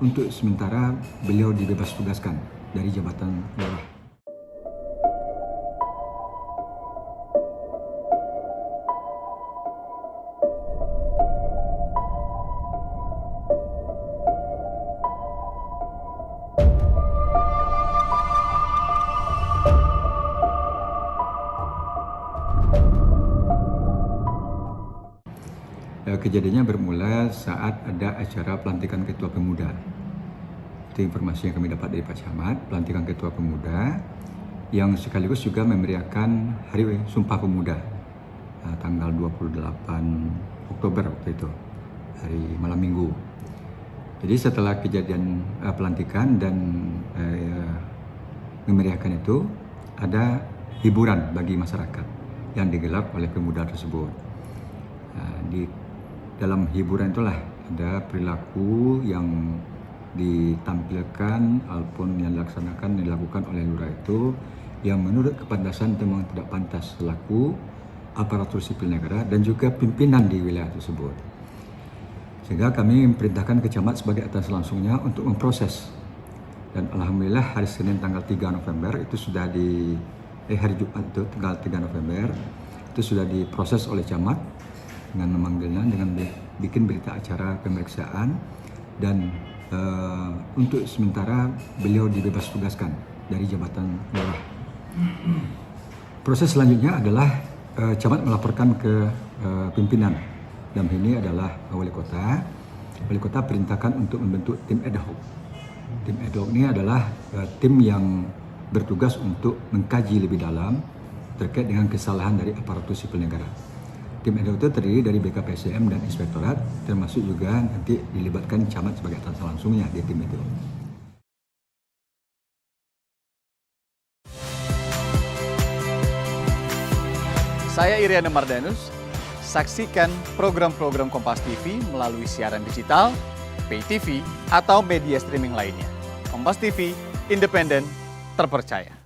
Untuk sementara beliau dibebas tugaskan dari jabatan lurah. Kejadiannya bermula saat ada acara pelantikan Ketua Pemuda. Itu informasi yang kami dapat dari Pak Camat, pelantikan Ketua Pemuda yang sekaligus juga memeriahkan Hari Sumpah Pemuda tanggal 28 Oktober waktu itu, hari malam minggu. Jadi setelah kejadian pelantikan dan memeriahkan itu, ada hiburan bagi masyarakat yang digelar oleh pemuda tersebut. Di dalam hiburan itulah ada perilaku yang ditampilkan ataupun yang dilakukan oleh lurah itu yang menurut kepantasan itu memang tidak pantas selaku aparatur sipil negara dan juga pimpinan di wilayah tersebut. Sehingga kami memerintahkan ke camat sebagai atas langsungnya untuk memproses. Dan alhamdulillah hari Senin tanggal 3 November itu sudah hari Jumat itu tanggal 3 November itu sudah diproses oleh camat dengan memanggilnya, dengan bikin berita acara pemeriksaan, dan untuk sementara beliau dibebas tugaskan dari jabatan lurah. Proses selanjutnya adalah camat melaporkan ke pimpinan, dan ini adalah wali kota. Wali kota perintahkan untuk membentuk tim ad hoc. Tim ad hoc ini adalah tim yang bertugas untuk mengkaji lebih dalam terkait dengan kesalahan dari aparatur sipil negara. Tim ad hoc itu terdiri dari BKPSDM dan Inspektorat, termasuk juga nanti dilibatkan camat sebagai atasan langsungnya di tim itu. Saya Iriana Mardanus, saksikan program-program Kompas TV melalui siaran digital, pay TV, atau media streaming lainnya. Kompas TV, independen, terpercaya.